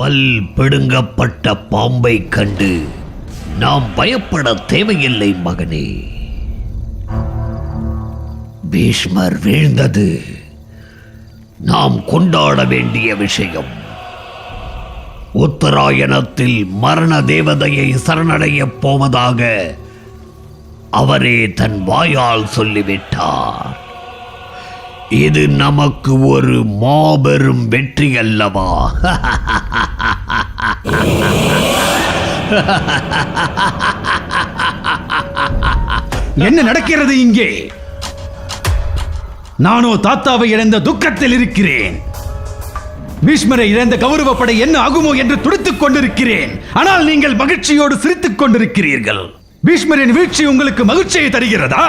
பல் பிடுங்கப்பட்ட பாம்பை கண்டு நாம் பயப்பட தேவையில்லை மகனே. பீஷ்மர் வீழ்ந்தது நாம் கொண்டாட வேண்டிய விஷயம். உத்தராயணத்தில் மரண தேவதையை சரணடையப் போவதாக அவரே தன் வாயால் சொல்லிவிட்டார். இது நமக்கு ஒரு மாபெரும் வெற்றி அல்லவா? என்ன நடக்கிறது இங்கே? நானோ தாத்தாவை இழந்த துக்கத்தில் இருக்கிறேன். பீஷ்மரை இழந்த கௌரவப்படை என்ன ஆகுமோ என்று துடித்துக் கொண்டிருக்கிறேன். ஆனால் நீங்கள் மகிழ்ச்சியோடு சிரித்துக் கொண்டிருக்கிறீர்கள். பீஷ்மரின் வீழ்ச்சி உங்களுக்கு மகிழ்ச்சியை தருகிறதா?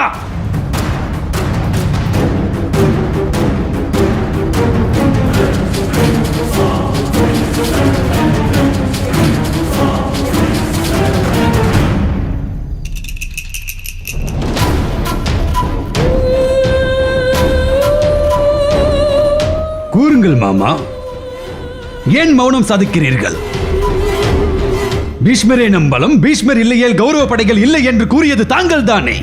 கூறுங்கள் மாமா, ஏன் மௌனம் சாதிக்கிறீர்கள்? பீஷ்மரே நம்பலம், பீஷ்மர் இல்லையேல் கௌரவ படைகள் இல்லை என்று கூறியது தாங்கள் தானே.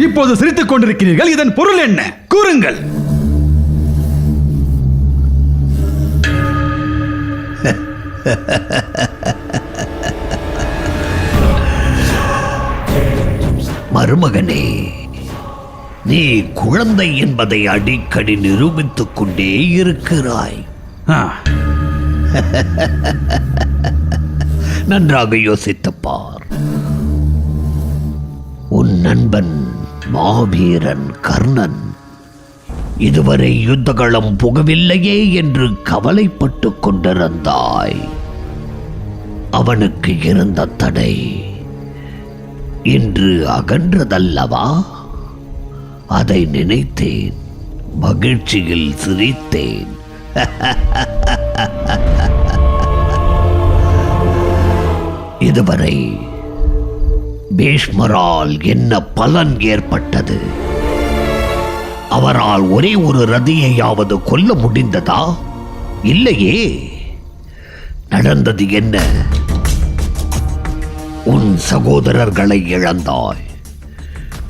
இப்போது சிரித்துக் கொண்டிருக்கிறீர்கள். இதன் பொருள் என்ன? கூறுங்கள். மருமகனே, நீ குழந்தை என்பதை அடிக்கடி நிரூபித்துக் கொண்டே இருக்கிறாய். நன்றாக யோசித்துப் பார். உன் நண்பன் மாவீரன் கர்ணன் இதுவரை யுத்தகளம் புகவில்லையே என்று கவலைப்பட்டுக் கொண்டிருந்தாய். அவனுக்கு இருந்த தடை இன்று அகன்றதல்லவா? அதை நினைத்தேன், மகிழ்ச்சியில் சிரித்தேன். இதுவரை பீஷ்மரால் என்ன பலன் ஏற்பட்டது? அவரால் ஒரே ஒரு ரதியையாவது கொல்ல முடிந்ததா? இல்லையே. நடந்தது என்ன? உன் சகோதரர்களை இழந்தாய்.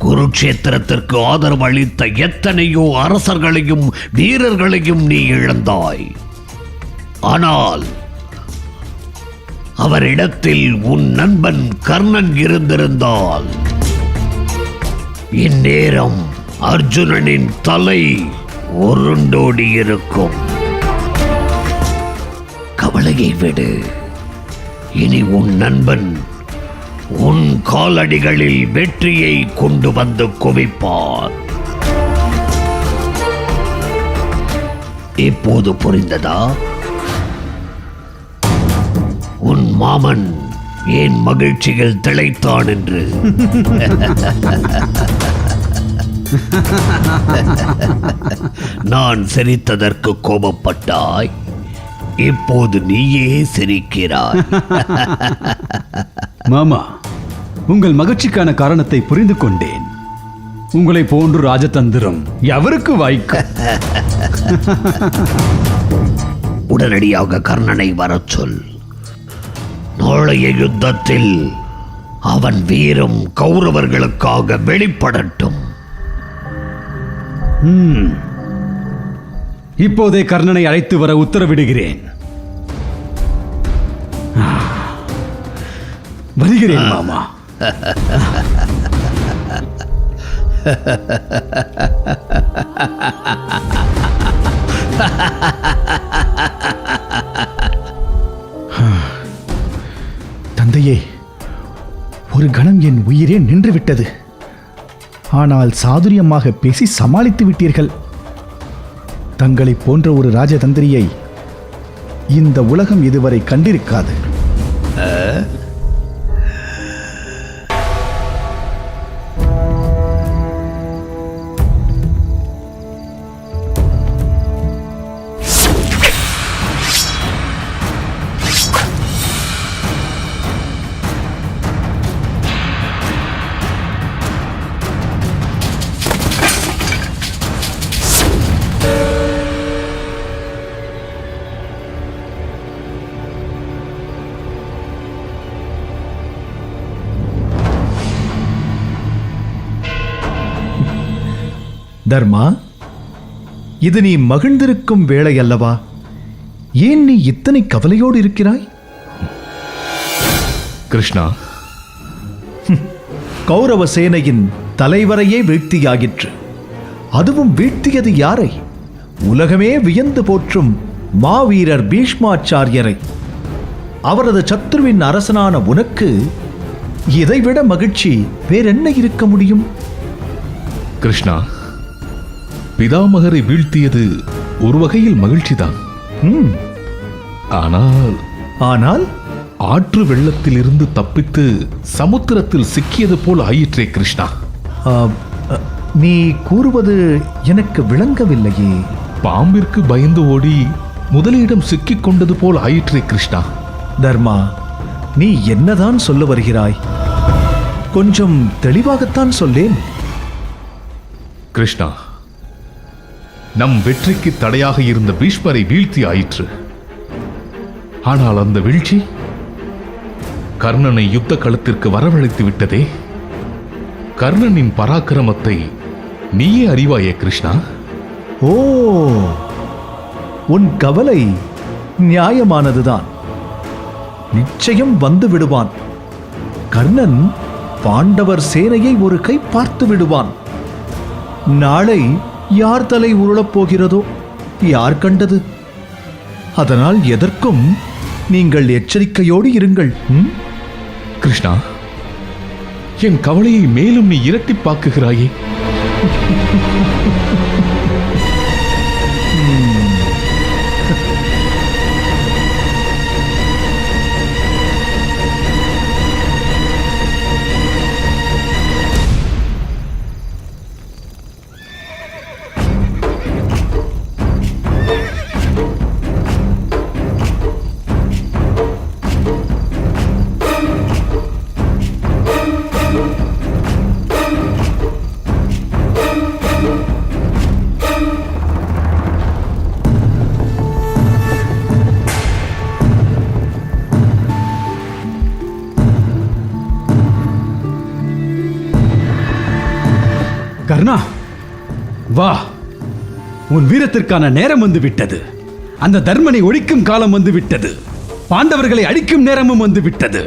குருட்சேத்திரத்திற்கு ஆதரவு அளித்த எத்தனையோ அரசர்களையும் வீரர்களையும் நீ இழந்தாய். ஆனால் அவரிடத்தில் உன் நண்பன் கர்ணன் இருந்திருந்தால் இந்நேரம் அர்ஜுனனின் தலை உருண்டோடி இருக்கும். கவலையை விடு. இனி உன் நண்பன் உன் காலடிகளில் வெற்றியை கொண்டு வந்து குவிப்பார். இப்போது புரிந்ததா? உன் மாமன் ஏன் மகிழ்ச்சியில் திளைத்தான் என்று. நான் சிரித்ததற்கு கோபப்பட்டாய். இப்போது நீயே சிரிக்கிறாய். மாமா, உங்கள் மகிழ்ச்சிக்கான காரணத்தை புரிந்து கொண்டேன். உங்களை போன்று ராஜதந்திரம் எவருக்கு வாய்க்கும்? உடனடியாக கர்ணனை வரச் சொல். நாளைய யுத்தத்தில் அவன் வீரம் கௌரவர்களுக்காக வெளிப்படட்டும். இப்போதே கர்ணனை அழைத்து வர உத்தரவிடுகிறேன். வருகிறேன் மாமா. தந்தையே, ஒரு கணம் என் உயிரே நின்றுவிட்டது. ஆனால் சாதுரியமாக பேசி சமாளித்து விட்டீர்கள். தங்களை போன்ற ஒரு ராஜதந்திரியை இந்த உலகம் இதுவரை கண்டிருக்காது. தர்மா, இது நீ மகிழ்ந்திருக்கும் வேளை அல்லவா? ஏன் நீ இத்தனை கவலையோடு இருக்கிறாய்? கிருஷ்ணா, கௌரவ சேனையின் தலைவரையே வீழ்த்தியாயிற்று. அதுவும் வீழ்த்தியது யாரை? உலகமே வியந்து போற்றும் மாவீரர் பீஷ்மாச்சாரியரை. அவரது சத்ருவின் அரசனான உனக்கு இதைவிட மகிழ்ச்சி வேறென்ன இருக்க முடியும்? கிருஷ்ணா, பிதாமகரை வீழ்த்தியது ஒரு வகையில் மகிழ்ச்சிதான். ம், ஆனால் ஆற்று வெள்ளத்தில் இருந்து தப்பித்து சமுத்திரத்தில் சிக்கியது போல் ஆயிற்றே கிருஷ்ணா. ஆ, நீ கூறுவது எனக்கு விளங்கவில்லையே. பாம்பிற்கு பயந்து ஓடி முதலிடம் சிக்கிக் கொண்டது போல் ஆயிற்றே கிருஷ்ணா. தர்மா, நீ என்னதான் சொல்ல வருகிறாய்? கொஞ்சம் தெளிவாகத்தான் சொல்லேன். கிருஷ்ணா, நம் வெற்றிக்கு தடையாக இருந்த பீஷ்மரை வீழ்த்தி ஆயிற்று. ஆனால் அந்த வீழ்ச்சி கர்ணனை யுத்த களத்திற்கு வரவழைத்து விட்டதே. கர்ணனின் பராக்கிரமத்தை நீயே அறிவாயே கிருஷ்ணா. ஓ, உன் கவலை நியாயமானதுதான். நிச்சயம் வந்து விடுவான். கர்ணன் பாண்டவர் சேனையை ஒரு கை பார்த்து விடுவான். நாளை யார் தலை உருளப் போகிறதோ யார் கண்டது? அதனால் எதற்கும் நீங்கள் எச்சரிக்கையோடு இருங்கள். கிருஷ்ணா, என் கவலையை மேலும் நீ இரட்டிப்பாக்குகிறாயே. கர்ணா, வா. உன் வீரத்திற்கான நேரம் வந்து விட்டது. அந்த தர்மனை ஒழிக்கும் காலம் வந்து விட்டது. பாண்டவர்களை அழிக்கும் நேரமும் வந்து விட்டது.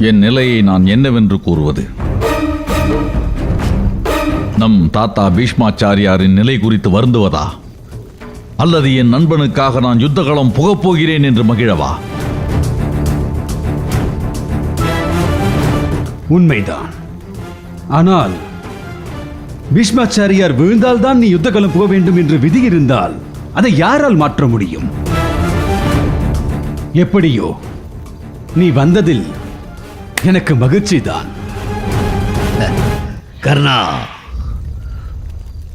என் நிலையை நான் என்னவென்று கூறுவது? நம் தாத்தா பீஷ்மாச்சாரியாரின் நிலை குறித்து வருந்துவதா, அல்லது என் நண்பனுக்காக நான் யுத்தகளம் புகப்போகிறேன் என்று மகிழவா? உண்மைதான். ஆனால் பீஷ்மாச்சாரியார் விழுந்தால்தான் நீ யுத்தகலம் போக வேண்டும் என்று விதி இருந்தால் அதை யாரால் மாற்ற முடியும்? எப்படியோ நீ வந்ததில் எனக்கு மகிழ்ச்சிதான். கர்ணா,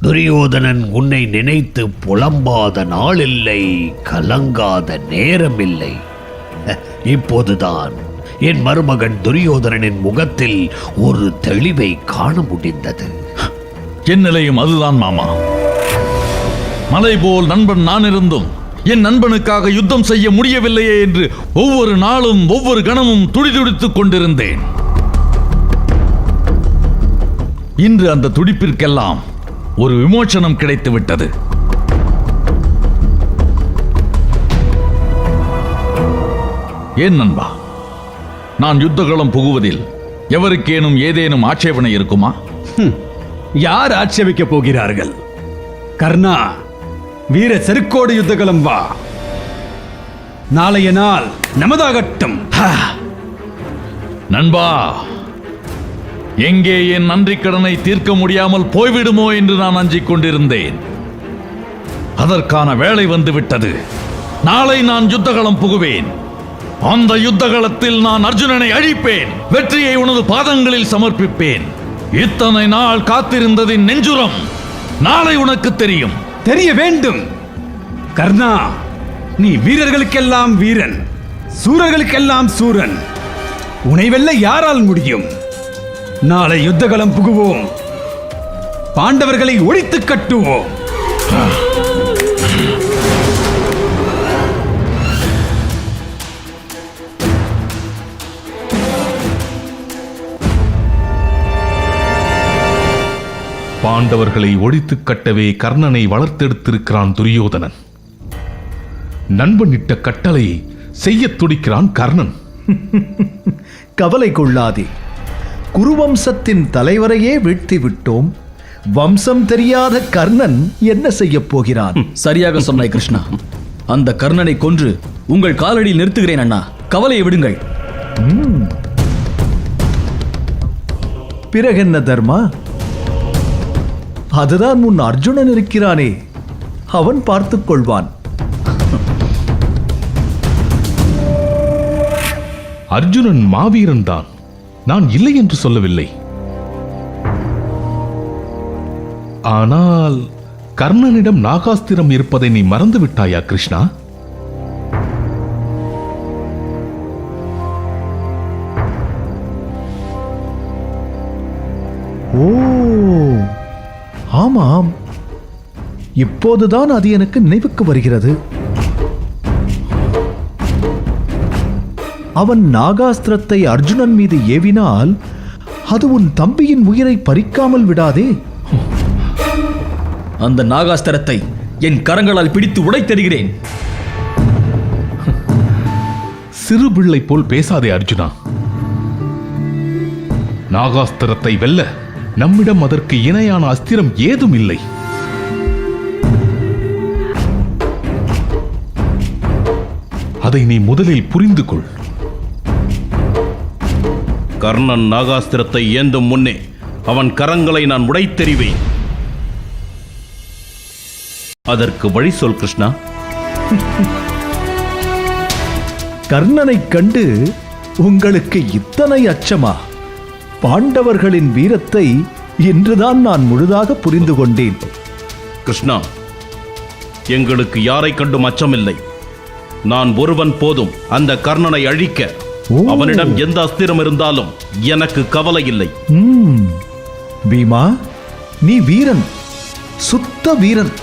துரியோதனன் உன்னை நினைத்து புலம்பாத நாளில்லை, கலங்காத நேரமில்லை. இப்போதுதான் என் மருமகன் துரியோதனனின் முகத்தில் ஒரு தெளிவை காண முடிந்தது. என் நிலையும் அதுதான் மாமா. மலை போல் நண்பன் நான் இருந்தும் என் நண்பனுக்காக யுத்தம் செய்ய முடியவில்லையே என்று ஒவ்வொரு நாளும் ஒவ்வொரு கணமும் துடிதுடித்துக் கொண்டிருந்தேன். இன்று அந்த துடிப்பிற்கெல்லாம் ஒரு விமோசனம் கிடைத்து விட்டது. ஏன் நண்பா, நான் யுத்தகளம் புகுவதில் எவருக்கேனும் ஏதேனும் ஆட்சேபனை இருக்குமா? யார் ஆட்சேபிக்க போகிறார்கள்? கர்ணா, வீர செருக்கோடு யுத்தகலம் வா. நாளைய நாள் நமதாகட்டும். நண்பா, எங்கே என் நன்றி கடனை தீர்க்க முடியாமல் போய்விடுமோ என்று நான் அஞ்சிக் கொண்டிருந்தேன். அதற்கான வேளை வந்துவிட்டது. நாளை நான் யுத்தகளம் புகுவேன். அந்த யுத்தகளத்தில் நான் அர்ஜுனனை அழிப்பேன். வெற்றியை உனது பாதங்களில் சமர்ப்பிப்பேன். இத்தனை நாள் காத்திருந்ததின் நெஞ்சுரம் நாளை உனக்கு தெரியும். தெரிய வேண்டும். கர்ணா, நீ வீரர்களுக்கெல்லாம் வீரன், சூரர்களுக்கெல்லாம் சூரன். உன்னை வெல்ல யாரால் முடியும்? நாளை யுத்தகலம் புகுவோம். பாண்டவர்களை ஒழித்து கட்டுவோம். பாண்டவர்களை ஒழித்துக் கட்டவே கர்ணனை வளர்த்தெடுத்திருக்கிறான் துரியோதனன். நண்பன் இட்ட கட்டளை செய்யத் துடிக்கிறான் கர்ணன். கவலை கொள்ளாதே. குருவம்சத்தின் தலைவரையே வீழ்த்தி விட்டோம். வம்சம் தெரியாத கர்ணன் என்ன செய்யப் போகிறான்? சரியாக சொன்னாய் கிருஷ்ணா. அந்த கர்ணனை கொன்று உங்கள் காலடியில் நிறுத்துகிறேன் அண்ணா. கவலையை விடுங்கள். பிறகென்ன தர்மா? அதுதான் முன் அர்ஜுனன் இருக்கிறானே, அவன் பார்த்துக் கொள்வான். அர்ஜுனன் மாவீரன் தான், நான் இல்லை என்று சொல்லவில்லை. ஆனால் கர்ணனிடம் நாகாஸ்திரம் இருப்பதை நீ மறந்து விட்டாயா கிருஷ்ணா? ஓ, ஆமாம், இப்போதுதான் அது எனக்கு நினைவுக்கு வருகிறது. அவன் நாகாஸ்திரத்தை அர்ஜுனன் மீது ஏவினால் அது உன் தம்பியின் உயிரை பறிக்காமல் விடாதே. அந்த நாகாஸ்திரத்தை என் கரங்களால் பிடித்து உடைத்தெறிகிறேன். சிறு பிள்ளை போல் பேசாதே அர்ஜுனா. நாகாஸ்திரத்தை வெல்ல நம்மிடம் அதற்கு இணையான அஸ்திரம் ஏதும் இல்லை. அதை நீ முதலில் புரிந்து கொள். கர்ணன் நாகாஸ்திரத்தை ஏந்தும் முன்னே அவன் கரங்களை நான் உடைத்தெறிவேன். அதற்கு வழி சொல் கிருஷ்ணா. கர்ணனைக் கண்டு உங்களுக்கு இத்தனை அச்சமா? பாண்டவர்களின் வீரத்தை இன்றுதான் நான் முழுதாக புரிந்து கொண்டேன். கிருஷ்ணா, எங்களுக்கு யாரை கண்டும் அச்சமில்லை. நான் ஒருவன் போதும் அந்த கர்ணனை அழிக்க. அவனிடம் எந்த அஸ்திரம் இருந்தாலும் எனக்கு கவலை இல்லை. பீமா, நீ வீரன், சுத்த வீரன்.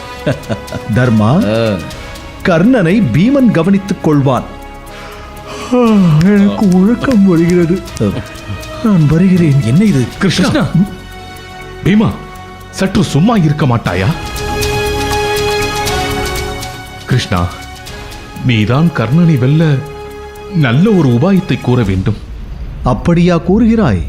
தர்மா, கர்ணனை பீமன் கவனித்துக் கொள்வான். எனக்கு உழக்கம் வருகிறது. நான் வருகிறேன். என்ன இது கிருஷ்ணா, பீமா, சற்று சும்மா இருக்க மாட்டாயா? கிருஷ்ணா, நீதான் கர்ணனை வெல்ல நல்ல ஒரு உபாயத்தை கூற வேண்டும். அப்படியா கூறுகிறாய்?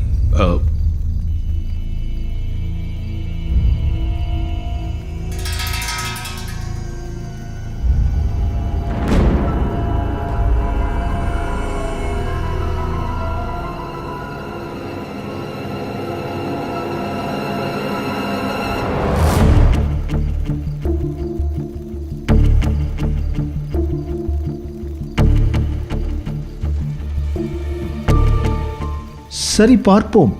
சரி, பார்ப்போம்.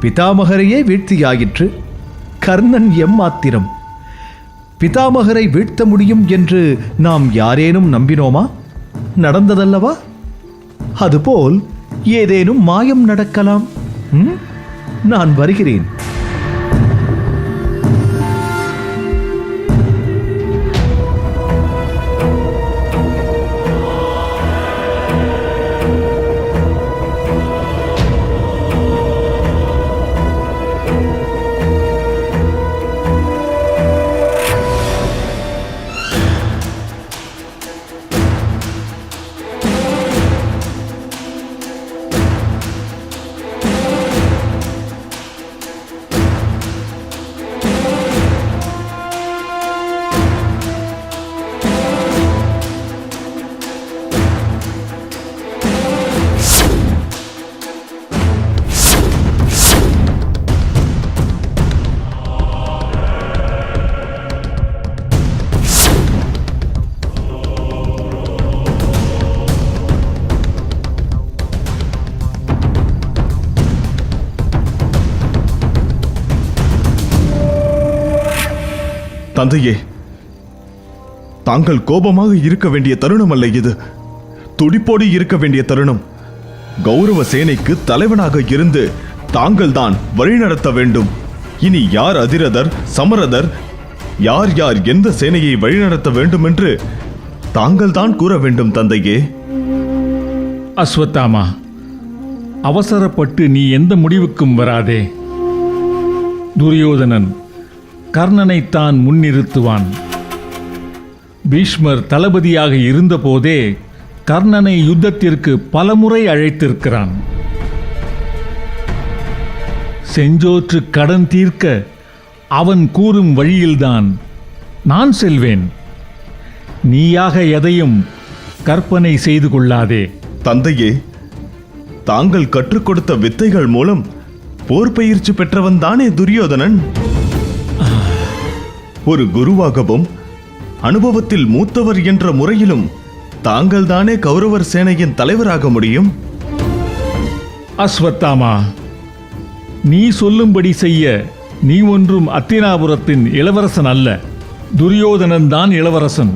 பிதாமகரையே வீழ்த்தியாயிற்று. கர்ணன் எம்மாத்திரம்? பிதாமகரை வீழ்த்த முடியும் என்று நாம் யாரேனும் நம்பினோமா? நடந்ததல்லவா? அதுபோல் ஏதேனும் மாயம் நடக்கலாம். நான் வருகிறேன். தந்தையே, தாங்கள் கோபமாக இருக்க வேண்டிய தருணம் அல்ல இது. துடிப்போடு இருக்க வேண்டிய தருணம். கௌரவ சேனைக்கு தலைவனாக இருந்து தாங்கள் தான் வழிநடத்த வேண்டும். இனி யார் அதிரதர், சமரதர், யார் யார் எந்த சேனையை வழிநடத்த வேண்டும் என்று தாங்கள் தான் கூற வேண்டும் தந்தையே. அஸ்வத்தாமா, அவசரப்பட்டு நீ எந்த முடிவுக்கும் வராதே. துரியோதனன் கர்ணனைத்தான் முன்னிறுத்துவான். பீஷ்மர் தளபதியாக இருந்தபோதே கர்ணனை யுத்தத்திற்கு பலமுறை அழைத்திருக்கிறான். செஞ்சோற்று கடன் தீர்க்க அவன் கூறும் வழியில்தான் நான் செல்வேன். நீயாக எதையும் கற்பனை செய்து கொள்ளாதே. தந்தையே, தாங்கள் கற்றுக் கொடுத்த வித்தைகள் மூலம் போர் பயிற்சி பெற்றவன் தானே துரியோதனன்? ஒரு குருவாகவும் அனுபவத்தில் மூத்தவர் என்ற முறையிலும் தாங்கள் தானே கௌரவர் சேனையின் தலைவராக முடியும். அஸ்வத்தாமா, நீ சொல்லும்படி செய்ய நீ ஒன்றும் அத்தினாபுரத்தின் இளவரசன் அல்ல. துரியோதனன் தான் இளவரசன்.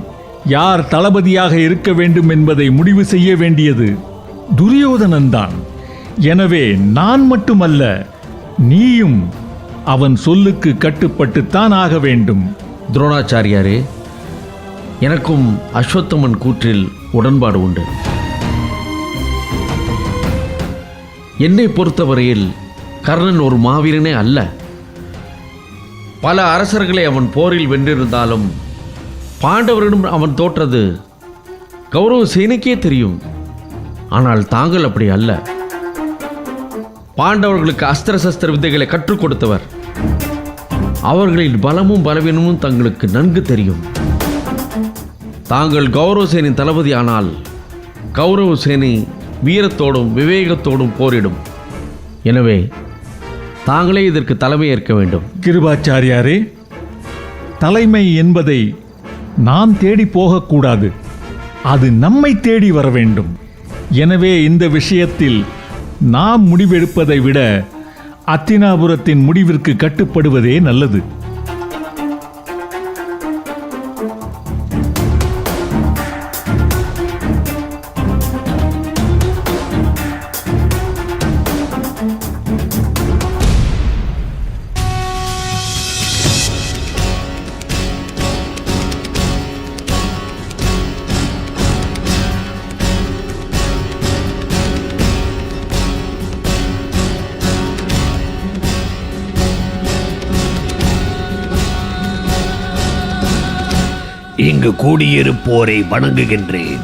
யார் தளபதியாக இருக்க வேண்டும் என்பதை முடிவு செய்ய வேண்டியது துரியோதனன் தான். எனவே நான் மட்டுமல்ல, நீயும் அவன் சொல்லுக்கு கட்டுப்பட்டுத்தான் ஆக வேண்டும். துரோணாச்சாரியாரே, எனக்கும் அஸ்வத்தமன் கூற்றில் உடன்பாடு உண்டு. என்னை பொறுத்தவரையில் கர்ணன் ஒரு மாவீரனே அல்ல. பல அரசர்களை அவன் போரில் வென்றிருந்தாலும் பாண்டவரிடம் அவன் தோற்றது கௌரவ சேனைக்கே தெரியும். ஆனால் தாங்கள் அப்படி அல்ல. பாண்டவர்களுக்கு அஸ்திர சஸ்திர வித்தைகளை கற்றுக் கொடுத்தவர். அவர்களின் பலமும் பலவீனமும் தங்களுக்கு நன்கு தெரியும். தாங்கள் கௌரவ சேனின் தளபதி ஆனால் கௌரவ சேனை வீரத்தோடும் விவேகத்தோடும் போரிடும். எனவே தாங்களே இதற்கு தலைமை ஏற்க வேண்டும். கிருபாச்சாரியாரே, தலைமை என்பதை நாம் தேடி போகக்கூடாது. அது நம்மை தேடி வர வேண்டும். எனவே இந்த விஷயத்தில் நாம் முடிவெடுப்பதை விட அத்தினாபுரத்தின் முடிவிற்கு கட்டுப்படுவதே நல்லது. இங்கு கூடியிருப்போரை வணங்குகின்றேன்.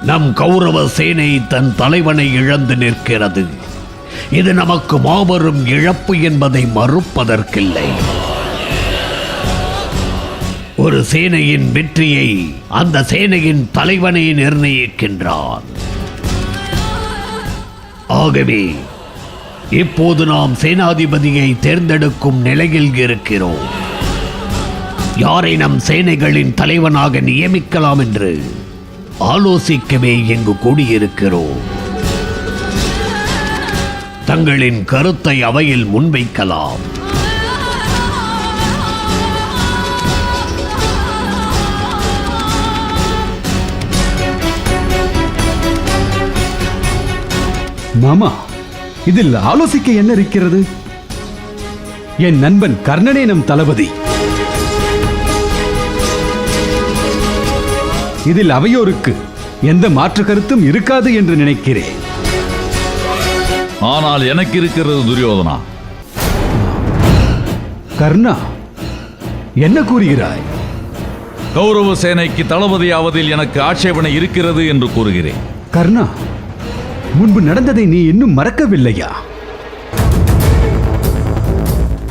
நம் கௌரவ சேனை தன் தலைவனை இழந்து நிற்கிறது. இது நமக்கு மாபெரும் இழப்பு என்பதை மறுப்பதற்கில்லை. ஒரு சேனையின் வெற்றியை அந்த சேனையின் தலைவனை நிர்ணயிக்கின்றான். ஆகவே இப்போது நாம் சேனாதிபதியை தேர்ந்தெடுக்கும் நிலையில் இருக்கிறோம். யாரை நம் சேனைகளின் தலைவனாக நியமிக்கலாம் என்று ஆலோசிக்கவே இங்கு கூடியிருக்கிறோம். தங்களின் கருத்தை அவையில் முன்வைக்கலாம். மாமா, இதில் ஆலோசிக்க என்ன இருக்கிறது? என் நண்பன் கர்ணனே நம் தளபதி. இதில் அவையோருக்கு எந்த மாற்று கருத்தும் இருக்காது என்று நினைக்கிறேன். ஆனால் எனக்கு இருக்கிறது துரியோதனா. கர்ணா, என்ன கூறுகிறாய்? கௌரவ சேனைக்கு தளபதியாவதில் எனக்கு ஆட்சேபனை இருக்கிறது என்று கூறுகிறேன். கர்ணா, முன்பு நடந்ததை நீ இன்னும் மறக்கவில்லையா?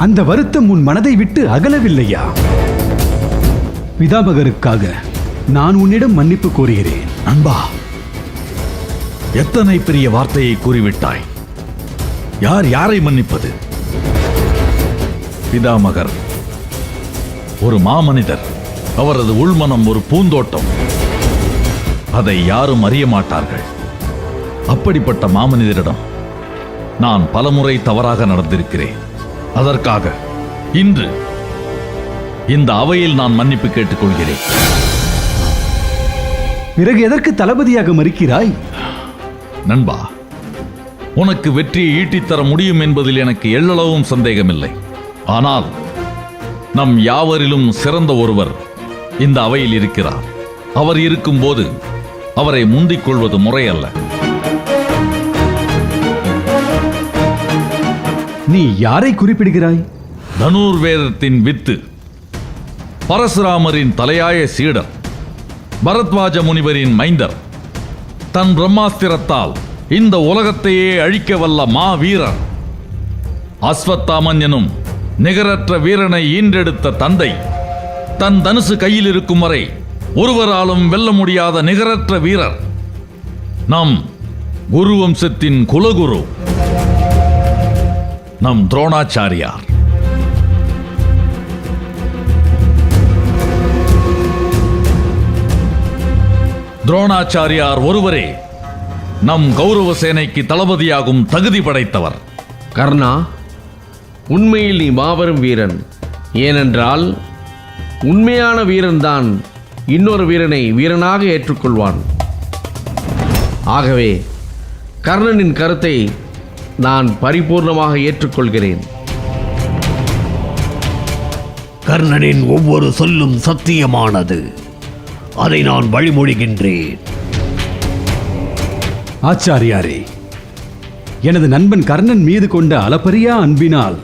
அந்த வருத்தம் உன் மனதை விட்டு அகலவில்லையா? பிதாமகருக்காக நான் உன்னிடம் மன்னிப்பு கோருகிறேன். நண்பா, எத்தனை பெரிய வார்த்தையை கூறிவிட்டாய். யார் யாரை மன்னிப்பது? பிதாமகர் ஒரு மாமனிதர். அவரது உள்மனம் ஒரு பூந்தோட்டம். அதை யாரும் அறிய மாட்டார்கள். அப்படிப்பட்ட மாமனிதரிடம் நான் பலமுறை தவறாக நடந்திருக்கிறேன். அதற்காக இன்று இந்த அவையில் நான் மன்னிப்பு கேட்டுக்கொள்கிறேன். பிறகு எதற்கு தளபதியாக மறுக்கிறாய்? நண்பா, உனக்கு வெற்றியை ஈட்டித்தர முடியும் என்பதில் எனக்கு எள்ளளவும் சந்தேகமில்லை. ஆனால் நம் யாவரிலும் சிறந்த ஒருவர் இந்த அவையில் இருக்கிறார். அவர் இருக்கும்போது அவரை முந்திக் கொள்வது முறையல்ல. நீ யாரை குறிப்பிடுகிறாய்? தனுர்வேதத்தின் வித்து பரசுராமரின் தலையாய சீடர், பரத்வாஜ முனிவரின் மைந்தர், தன் பிரம்மாஸ்திரத்தால் இந்த உலகத்தையே அழிக்க வல்ல மாவீரர், அஸ்வத்தாமன் எனும் நிகரற்ற வீரனை ஈன்றெடுத்த தந்தை, தன் தனுசு கையில் இருக்கும் வரை ஒருவராலும் வெல்ல முடியாத நிகரற்ற வீரர், நம் குரு வம்சத்தின் குலகுரு, நம் துரோணாச்சாரியார். துரோணாச்சாரியார் ஒருவரே நம் கௌரவ சேனைக்கு தளபதியாகும் தகுதி படைத்தவர். கர்ணா, உண்மையில் நீ மாபெரும் வீரன். ஏனென்றால் உண்மையான வீரன்தான் இன்னொரு வீரனை வீரனாக ஏற்றுக்கொள்வான். ஆகவே கர்ணனின் கருத்தை நான் பரிபூர்ணமாக ஏற்றுக்கொள்கிறேன். கர்ணனின் ஒவ்வொரு சொல்லும் சத்தியமானது. அதை நான் வழிமொழிகின்றேன். ஆச்சாரியாரே, எனது நண்பன் கர்ணன் மீது கொண்ட அளப்பரியா அன்பினால்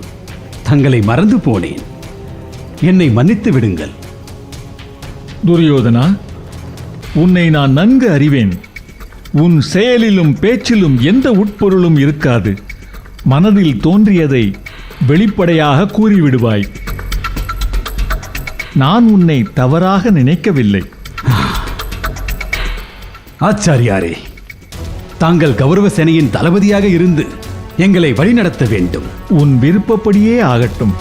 தங்களை மறந்து போனேன். என்னை மன்னித்து விடுங்கள். துரியோதனா, உன்னை நான் நன்கு அறிவேன். உன் செயலிலும் பேச்சிலும் எந்த உட்பொருளும் இருக்காது. மனதில் தோன்றியதை வெளிப்படையாக கூறிவிடுவாய். நான் உன்னை தவறாக நினைக்கவில்லை. ஆச்சாரியாரே, தாங்கள் கௌரவ சேனையின் தளபதியாக இருந்து எங்களை வழிநடத்த வேண்டும். உன் விருப்பப்படியே ஆகட்டும்.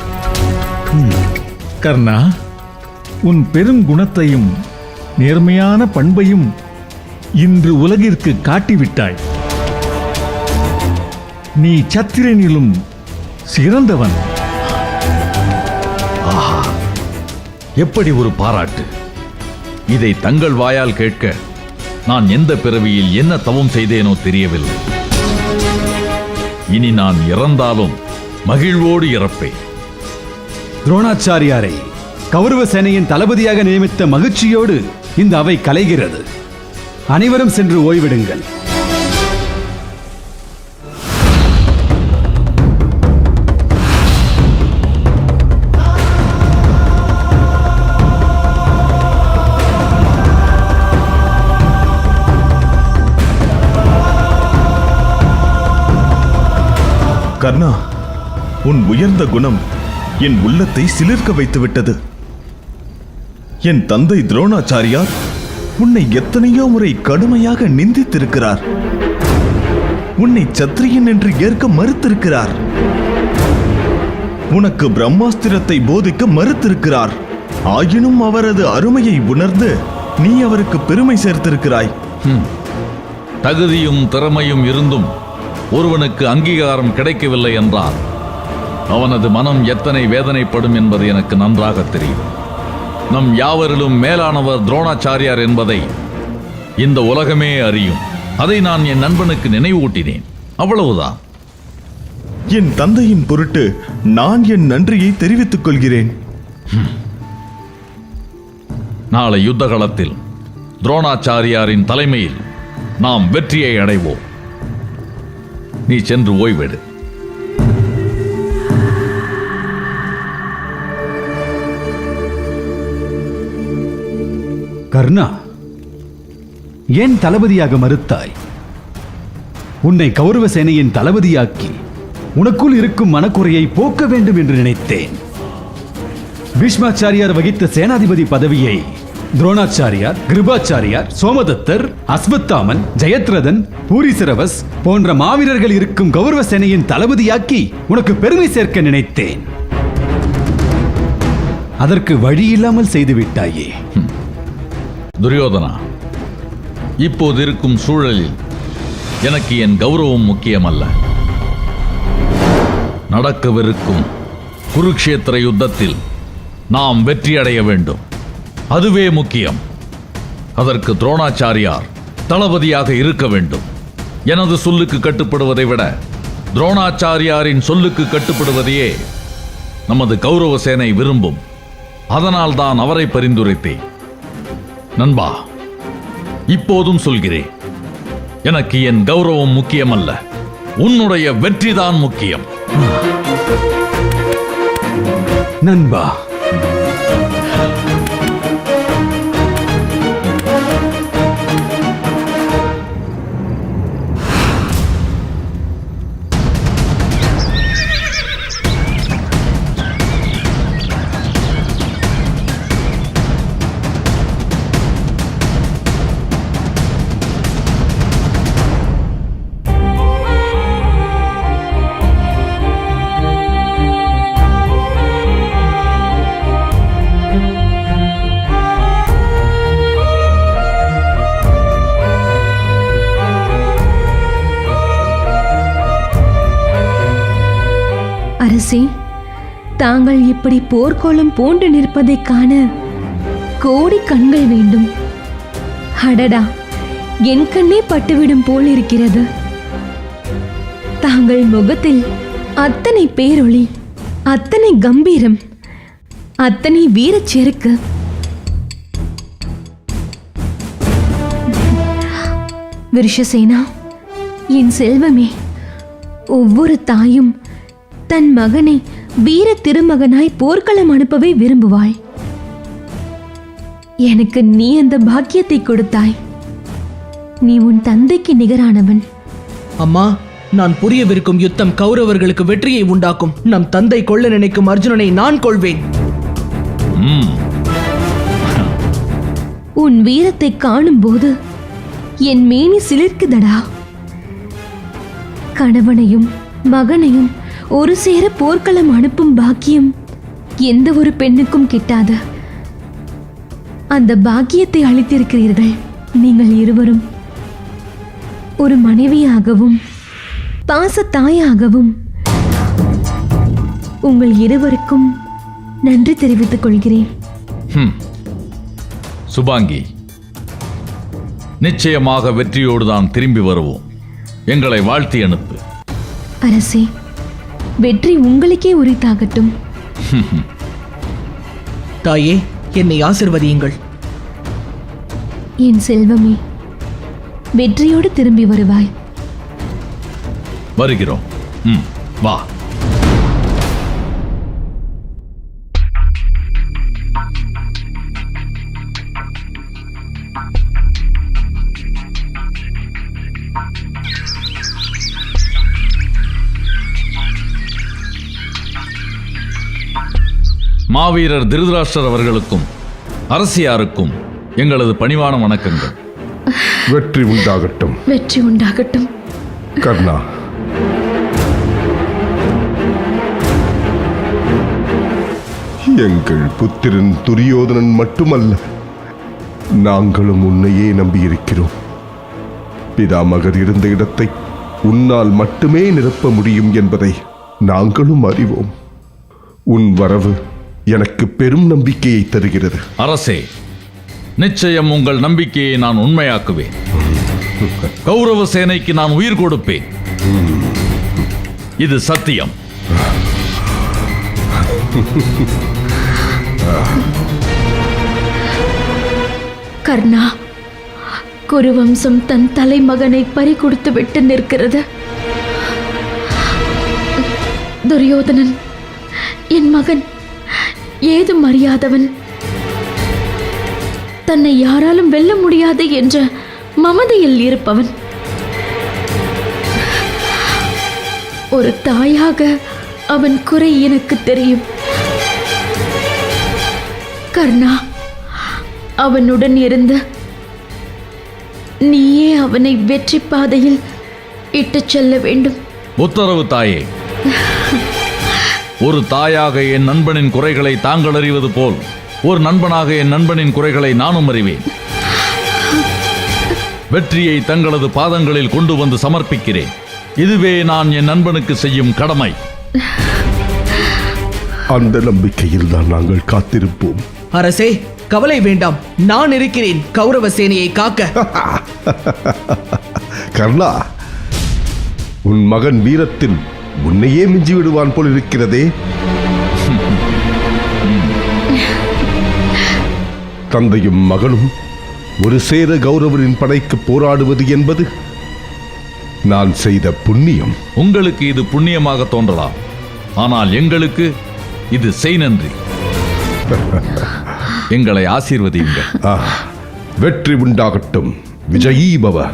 கர்ணா, உன் பெருங்குணத்தையும் நேர்மையான பண்பையும் இன்று உலகிற்கு காட்டிவிட்டாய். நீ சத்திரனிலும் சிறந்தவன். ஆஹா, எப்படி ஒரு பாராட்டு! இதை தங்கள் வாயால் கேட்க நான் எந்த பிறவியில் என்ன தவம் செய்தேனோ தெரியவில்லை. இனி நான் இறந்தாலும் மகிழ்வோடு இறப்பேன். துரோணாச்சாரியாரை கௌரவ சேனையின் தளபதியாக நியமித்த மகிழ்ச்சியோடு இந்த அவை கலைகிறது. அனைவரும் சென்று ஓய்விடுங்கள். கர்ணா, உன் உயர்ந்த குணம் என் உள்ளத்தை சிலிர்க்க வைத்துவிட்டது. என் தந்தை துரோணாச்சாரியார் உன்னை எத்தனையோ முறை கடுமையாக நிந்தித்திருக்கிறார். உன்னை சத்திரியன் என்று ஏற்க மறுத்திருக்கிறார். உனக்கு பிரம்மாஸ்திரத்தை போதிக்க மறுத்திருக்கிறார். ஆயினும் அவரது அருமையை உணர்ந்து நீ அவருக்கு பெருமை சேர்த்திருக்கிறாய். தகுதியும் திறமையும் இருந்தும் ஒருவனுக்கு அங்கீகாரம் கிடைக்கவில்லை என்றால் அவனது மனம் எத்தனை வேதனைப்படும் என்பது எனக்கு நன்றாக தெரியும். நம் யாவரிலும் மேலானவர் துரோணாச்சாரியார் என்பதை இந்த உலகமே அறியும். அதை நான் என் நண்பனுக்கு நினைவூட்டினேன், அவ்வளவுதான். என் தந்தையின் பொருட்டு நான் என் நன்றியை தெரிவித்துக் கொள்கிறேன். நாளை யுத்த களத்தில் துரோணாச்சாரியாரின் தலைமையில் நாம் வெற்றியை அடைவோம். நீ சென்று ஓய்வெடு. கர்ணா, ஏன் தளபதியாக மறுத்தாய்? உன்னை கௌரவ சேனையின் தளபதியாக்கி உனக்குள் இருக்கும் மனக்குறையை போக்க வேண்டும் என்று நினைத்தேன். பீஷ்மாச்சாரியார் வகித்த சேனாதிபதி பதவியை துரோணாச்சாரியார், கிருபாச்சாரியார், சோமதத்தர், அஸ்வத்தாமன், ஜெயத்ரதன், பூரிசிரவஸ் போன்ற மாவீரர்கள் இருக்கும் கௌரவ சேனையின் தளபதியாக்கி உனக்கு பெருமை சேர்க்க நினைத்தேன். அதற்கு வழி இல்லாமல் செய்துவிட்டாயே. துரியோதனா, இப்போது இருக்கும் சூழலில் எனக்கு என் கௌரவம் முக்கியமல்ல. நடக்கவிருக்கும் குருக்ஷேத்திர யுத்தத்தில் நாம் வெற்றியடைய வேண்டும், அதுவே முக்கியம். அதற்கு துரோணாச்சாரியார் தளபதியாக இருக்க வேண்டும். எனது சொல்லுக்கு கட்டுப்படுவதை விட துரோணாச்சாரியாரின் சொல்லுக்கு கட்டுப்படுவதையே நமது கௌரவ சேனை விரும்பும். அதனால் தான் அவரை பரிந்துரைத்தேன். நண்பா, இப்போதும் சொல்கிறேன், எனக்கு என் கௌரவம் முக்கியமல்ல, உன்னுடைய வெற்றிதான் முக்கியம். நண்பா, அரசே, தாங்கள் இப்படி போர்க்கோளம் பூண்டு நிற்பதைக் காண கோடி கண்கள் வேண்டும். அடடா, என் கண்ணே பட்டுவிடும் போல் இருக்கிறது. தாங்கள் முகத்தில் அத்தனை பேரொளி, அத்தனை கம்பீரம், அத்தனை வீரச்செருக்கு. விருஷசேனா, என் செல்வமே, ஒவ்வொரு தாயும் தன் மகனை வீர திருமகனாய் போர்க்களம் அனுப்பவே விரும்புவாள். எனக்கு நீ அந்த பாக்கியத்தை கொடுத்தாய். நீ உன் தந்தைக்கு நிகரானவன். அம்மா, நான் புரியவிருக்கும் யுத்தம் கௌரவர்களுக்கு வெற்றியை உண்டாக்கும். நம் தந்தை கொள்ள நினைக்கும் அர்ஜுனனை நான் கொள்வேன். உன் வீரத்தை காணும் போது என் மேனி சிலிர்க்குதடா. கணவனையும் மகனையும் ஒரு சேர போர்க்களம் அனுப்பும் பாக்கியம் எந்த ஒரு பெண்ணுக்கும் கிட்டாது. அந்த பாக்கியத்தை அளித்திருக்கிறீர்கள் நீங்கள் இருவரும். ஒரு மனைவியாகவும் பாசத்தாயாகவும் உங்கள் இருவருக்கும் நன்றி தெரிவித்துக் கொள்கிறேன். சுபாங்கி, நிச்சயமாக வெற்றியோடு தான் திரும்பி வருவோம். எங்களை வாழ்த்தி அனுப்பு. அரசே, வெற்றி உங்களுக்கே உரித்தாகட்டும். தாயே, என்னை ஆசிர்வதியுங்கள். என் செல்வமே, வெற்றியோடு திரும்பி வருவாய். வருகிறோம். வா. மாவீரர் திருதராஷ்டிரர் அவர்களுக்கும் அரசியாருக்கும் எங்களது பணிவான வணக்கங்கள். வெற்றி உண்டாகட்டும். வெற்றி உண்டாகட்டும். கர்ணா, எங்கள் புத்திரன் துரியோதனன் மட்டுமல்ல, நாங்களும் உன்னையே நம்பியிருக்கிறோம். பிதாமகர் இருந்த இடத்தை உன்னால் மட்டுமே நிரப்ப முடியும் என்பதை நாங்களும் அறிவோம். உன் வரவு எனக்கு பெரும் நம்பிக்கையை தருகிறது. அரசே, நிச்சயம் உங்கள் நம்பிக்கையை நான் உண்மையாக்குவேன். கௌரவ சேனைக்கு நான் உயிர் கொடுப்பேன். இது சத்தியம். கர்ணா, குருவம்சம் தன் தலைமகனை பறிகொடுத்து விட்டு நிற்கிறது. துரியோதனன் என் மகன், ஏதும் அறியாதவன், தன்னை யாராலும் வெல்ல முடியாது என்ற மமதையில் இருப்பவன். ஒரு தாயாக அவன் குறை எனக்கு தெரியும். கர்ணா, அவனுடன் இருந்து நீயே அவனை வெற்றி பாதையில் இட்டுச் செல்ல வேண்டும். உத்தரவு தாயே. ஒரு தாயாக என் நண்பனின் குறைகளை தாங்கள் அறிவது போல் ஒரு நண்பனாக என் நண்பனின் குறைகளை நானும் அறிவேன். வெற்றியை தங்களது பாதங்களில் கொண்டு வந்து சமர்ப்பிக்கிறேன். இதுவே நான் என் நண்பனுக்கு செய்யும் கடமை. அந்த நம்பிக்கையில் தான் நாங்கள் காத்திருப்போம். அரசே, கவலை வேண்டாம். நான் இருக்கிறேன் கௌரவ சேனையை காக்க. கர்ணா, உன் மகன் வீரத்தில் உன்னையே மிஞ்சி விடுவான் போல் இருக்கிறதே. தந்தையும் மகனும் ஒரு சேர கௌரவரின் படைக்கு போராடுவது என்பது நான் செய்த புண்ணியம். உங்களுக்கு இது புண்ணியமாக தோன்றலாம், ஆனால் எங்களுக்கு இது செய் நன்றி. எங்களை ஆசீர்வதியுங்கள். வெற்றி உண்டாகட்டும். விஜயீ பவ.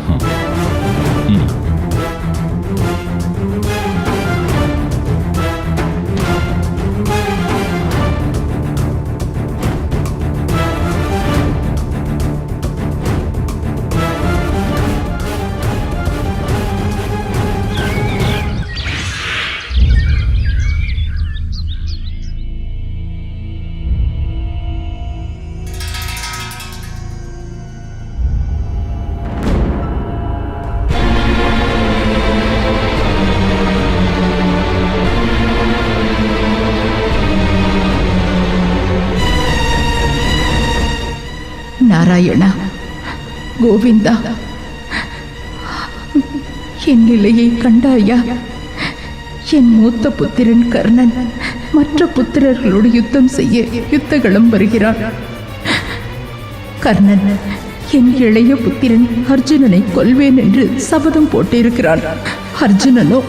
கோவிந்தா, என் நிலையை கண்டாயா? என் மூத்த புத்திரன் கர்ணன் மற்ற புத்திரர்களோடு யுத்தம் செய்ய யுத்தகளம் வருகிறான். கர்ணன் என் இளைய புத்திரன் அர்ஜுனனை கொல்வேன் என்று சபதம் போட்டிருக்கிறான். அர்ஜுனனோ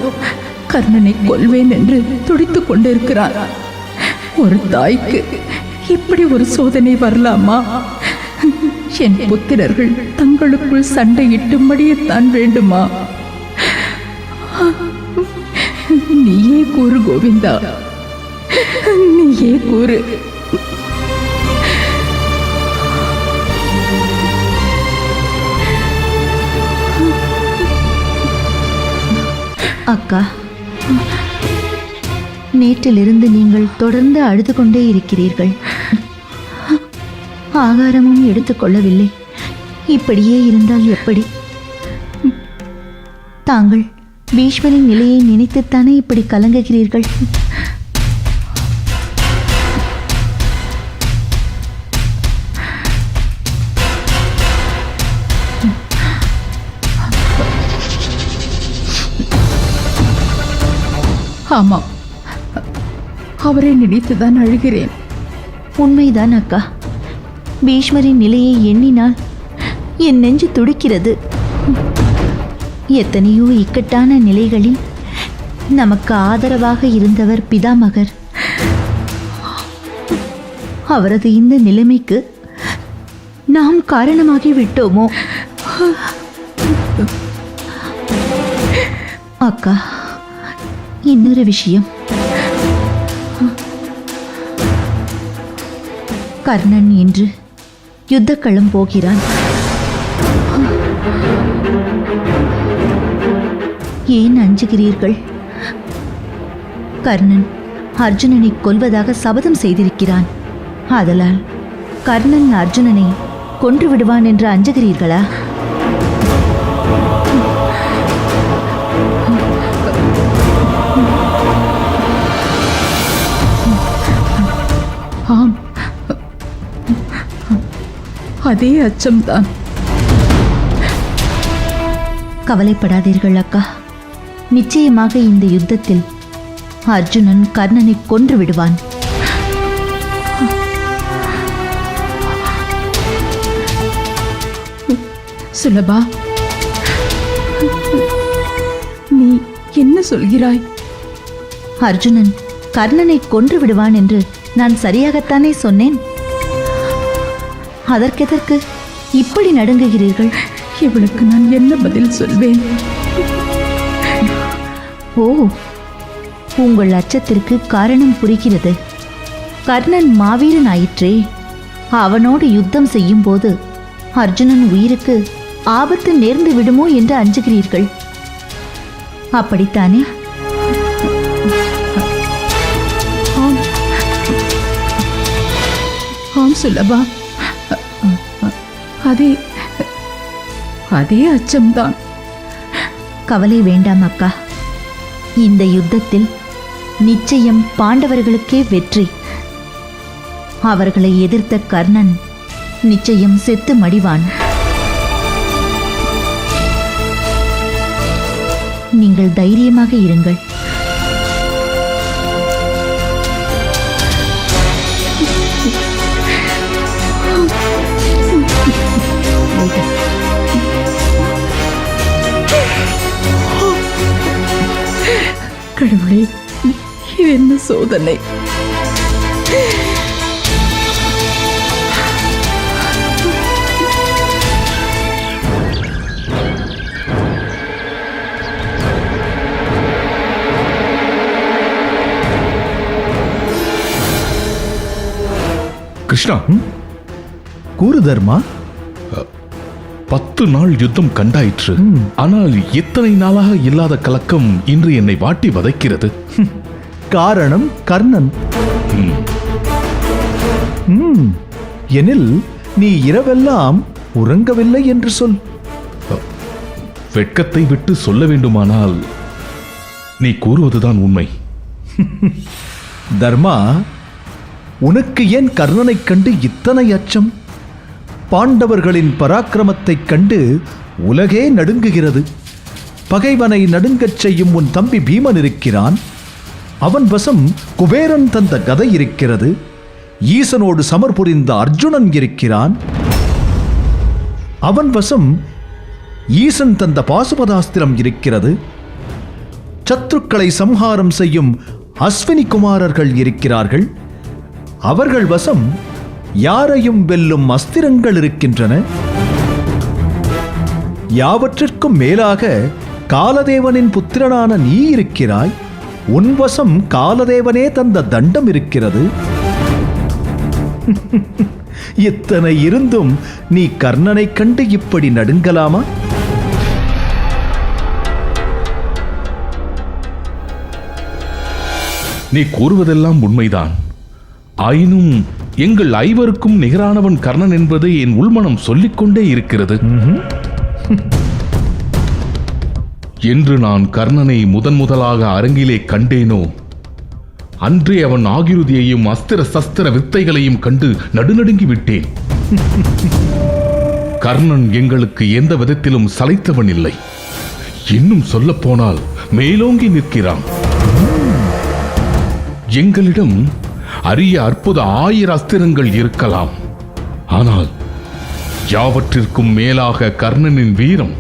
கர்ணனை கொல்வேன் என்று துடித்துக் கொண்டிருக்கிறான். ஒரு தாய்க்கு இப்படி ஒரு சோதனை வரலாமா? என் புத்திரர்கள் தங்களுக்குள் சண்டையிட்டும்படியத்தான் வேண்டுமா? நீயே கூறு கோவிந்தா, நீயே கூறு. அக்கா, நேற்றிலிருந்து நீங்கள் தொடர்ந்து அழுது கொண்டே இருக்கிறீர்கள். ஆகாரமும் எடுத்துக்கொள்ளவில்லை. இப்படியே இருந்தால் எப்படி? தாங்கள் பீஷ்மரின் நிலையை நினைத்துத்தானே இப்படி கலங்குகிறீர்கள்? ஆமாம், அவரை நினைத்துதான் அழுகிறேன். உண்மைதான் அக்கா. பீஷ்மரின் நிலையை எண்ணினால் என் நெஞ்சு துடிக்கிறது. எத்தனையோ இக்கட்டான நிலைகளில் நமக்கு ஆதரவாக இருந்தவர் பிதாமகர். அவரது இந்த நிலைமைக்கு நாம் காரணமாகி விட்டோமோ? அக்கா, இன்னொரு விஷயம். கர்ணன் இன்று யுத்தக்களம் போகிறான். ஏன் அஞ்சுகிறீர்கள்? கர்ணன் அர்ஜுனனை கொல்வதாக சபதம் செய்திருக்கிறான். ஆதலால் கர்ணன் அர்ஜுனனை கொன்று விடுவான் என்று அஞ்சுகிறீர்களா? ஆம், அதே அச்சம்தான். கவலைப்படாதீர்கள் அக்கா. நிச்சயமாக இந்த யுத்தத்தில் அர்ஜுனன் கர்ணனை கொன்று விடுவான். சுலபா, நீ என்ன சொல்கிறாய்? அர்ஜுனன் கர்ணனை கொன்று விடுவான் என்று நான் சரியாகத்தானே சொன்னேன். அதற்கெதற்கு இப்படி நடுங்குகிறீர்கள்? இவளுக்கு நான் என்ன பதில் சொல்வேன்? ஓ, உங்கள் அச்சத்திற்கு காரணம் புரிகிறது. கர்ணன் மாவீரன் ஆயிற்றே. அவனோடு யுத்தம் செய்யும் போது அர்ஜுனன் உயிருக்கு ஆபத்து நேர்ந்து விடுமோ என்று அஞ்சுகிறீர்கள். அப்படித்தானே? ஆம் சுலபா, அதே அச்சம்தான். கவலை வேண்டாம் அக்கா. இந்த யுத்தத்தில் நிச்சயம் பாண்டவர்களுக்கே வெற்றி. அவர்களை எதிர்த்த கர்ணன் நிச்சயம் செத்து மடிவான். நீங்கள் தைரியமாக இருங்கள். கடவுளே, இது என்ன சோதனை? கிருஷ்ணா, கூறு தர்மா. 10 நாள் யுத்தம் கண்டாயிற்று. ஆனால் இத்தனை நாளாக இல்லாத கலக்கம் இன்று என்னை வாட்டி வதைக்கிறது. காரணம் கர்ணன். எனில் நீ இரவெல்லாம் உறங்கவில்லை என்று சொல். வெட்கத்தை விட்டு சொல்ல வேண்டுமானால் நீ கூறுவதுதான் உண்மை. தர்மா, உனக்கு ஏன் கர்ணனைக் கண்டு இத்தனை அச்சம்? பாண்டவர்களின் பராக்கிரமத்தைக் கண்டு உலகே நடுங்குகிறது. பகைவனை நடுங்கச் செய்யும் உன் தம்பி பீமன் இருக்கிறான். அவன் வசம் குபேரன் தந்த கதை இருக்கிறது. ஈசனோடு சமர் புரிந்த அர்ஜுனன் இருக்கிறான். அவன் வசம் ஈசன் தந்த பாசுபதாஸ்திரம் இருக்கிறது. சத்துருக்களை சம்ஹாரம் செய்யும் அஸ்வினி குமாரர்கள் இருக்கிறார்கள். அவர்கள் வசம் யாரையும் வெல்லும் அஸ்திரங்கள் இருக்கின்றன. யாவற்றிற்கும் மேலாக காலதேவனின் புத்திரனான நீ இருக்கிறாய். உன் வசம் காலதேவனே தந்த தண்டம் இருக்கிறது. இத்தனை இருந்தும் நீ கர்ணனை கண்டு இப்படி நடுங்கலாமா? நீ கூறுவதெல்லாம் உண்மைதான். ஆயினும் எங்கள் ஐவருக்கும் நிகரானவன் கர்ணன் என்பது என் உள்மனம் சொல்லிக்கொண்டே இருக்கிறது. என்று நான் கர்ணனை முதலாக அரங்கிலே கண்டேனோ அன்றே அவன் ஆகிருதியையும் அஸ்திர சஸ்திர வித்தைகளையும் கண்டு நடுநடுங்கி விட்டேன். கர்ணன் எங்களுக்கு எந்த விதத்திலும் சளைத்தவன் இல்லை. இன்னும் சொல்ல போனால் மேலோங்கி நிற்கிறான். எங்களிடம் அரிய அற்புத 1000 அஸ்திரங்கள் இருக்கலாம். ஆனால் யாவற்றிற்கும் மேலாக கர்ணனின் வீரம்,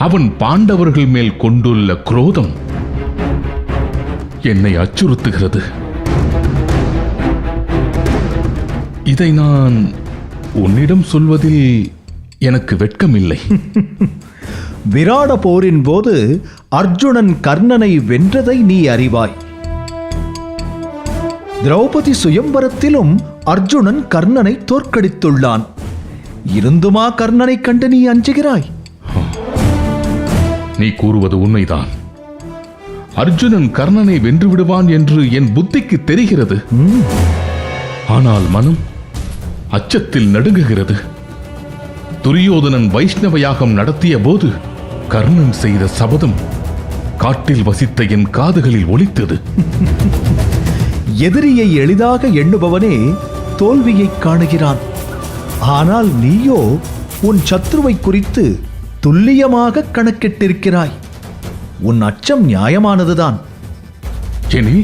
அவன் பாண்டவர்கள் மேல் கொண்டுள்ள குரோதம் என்னை அச்சுறுத்துகிறது. இதை நான் உன்னிடம் சொல்வதில் எனக்கு வெட்கமில்லை. விராட போரின் போது அர்ஜுனன் கர்ணனை வென்றதை நீ அறிவாய். திரௌபதி சுயம்பரத்திலும் அர்ஜுனன் கர்ணனை தோற்கடித்துள்ளான். இருந்துமா கர்ணனை கண்டு நீ அஞ்சுகிறாய்? நீ கூறுவது உண்மைதான். அர்ஜுனன் கர்ணனை வென்று விடுவான் என்று என் புத்திக்கு தெரிகிறது. ஆனால் மனம் அச்சத்தில் நடுங்குகிறது. துரியோதனன் வைஷ்ணவ யாகம் நடத்திய போது கர்ணன் செய்த சபதம் காட்டில் வசித்த என் காதுகளில் ஒலித்தது. எதிரியை எளிதாக எண்ணுபவனே தோல்வியை காணுகிறான். ஆனால் நீயோ உன் சத்ருவை குறித்து துல்லியமாக கணக்கிட்டிருக்கிறாய். உன் அச்சம் நியாயமானதுதான். ஏனே,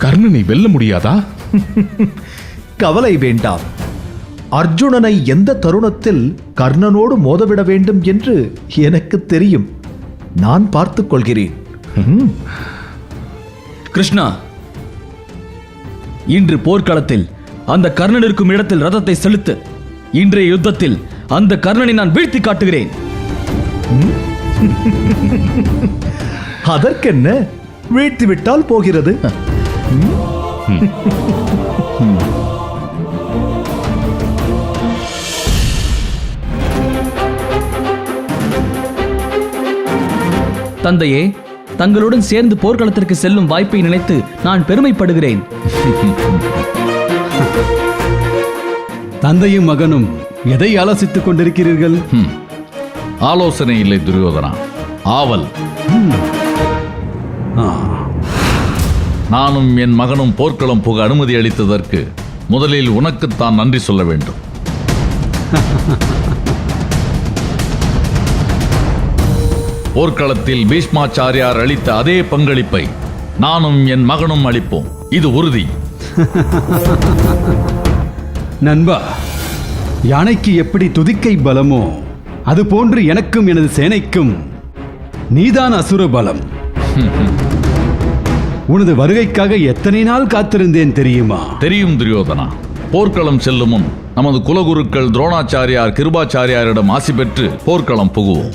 கர்ணனை வெல்ல முடியாதா? கவலை வேண்டாம். அர்ஜுனனை எந்த தருணத்தில் கர்ணனோடு மோதவிட வேண்டும் என்று எனக்கு தெரியும். நான் பார்த்துக் கொள்கிறேன். கிருஷ்ணா, இன்று போர்க்களத்தில் அந்த கர்ணன் இருக்கும் இடத்தில் ரதத்தை செலுத்து. இன்றைய யுத்தத்தில் அந்த கர்ணனை நான் வீழ்த்தி காட்டுகிறேன். அதற்கென்ன, வீழ்த்திவிட்டால் போகிறது. தந்தையே, தங்களுடன் சேர்ந்து போர்க்களத்திற்கு செல்லும் வாய்ப்பை நினைத்து நான் பெருமைப்படுகிறேன். தந்தையும் மகனும் எதை ஆலோசித்துக் கொண்டிருக்கிறீர்கள்? ஆலோசனை இல்லை துரியோதனா, ஆவல். நானும் என் மகனும் போர்க்களம் புக அனுமதி அளித்ததற்கு முதலில் உனக்குத்தான் நன்றி சொல்ல வேண்டும். போர்க்களத்தில் பீஷ்மாச்சாரியார் அளித்த அதே பங்களிப்பை நானும் என் மகனும் அளிப்போம். இது உறுதி. நண்பா, யானைக்கு எப்படி துதிக்கை பலமோ அதுபோன்று எனக்கும் எனது சேனைக்கும் நீதான் அசுர பலம். உனது வருகைக்காக எத்தனை நாள் காத்திருந்தேன் தெரியுமா? தெரியும் துரியோதனா. போர்க்களம் செல்லும் முன் நமது குலகுருக்கள் துரோணாச்சாரியார், கிருபாச்சாரியாரிடம் ஆசி பெற்று போர்க்களம் புகுவோம்.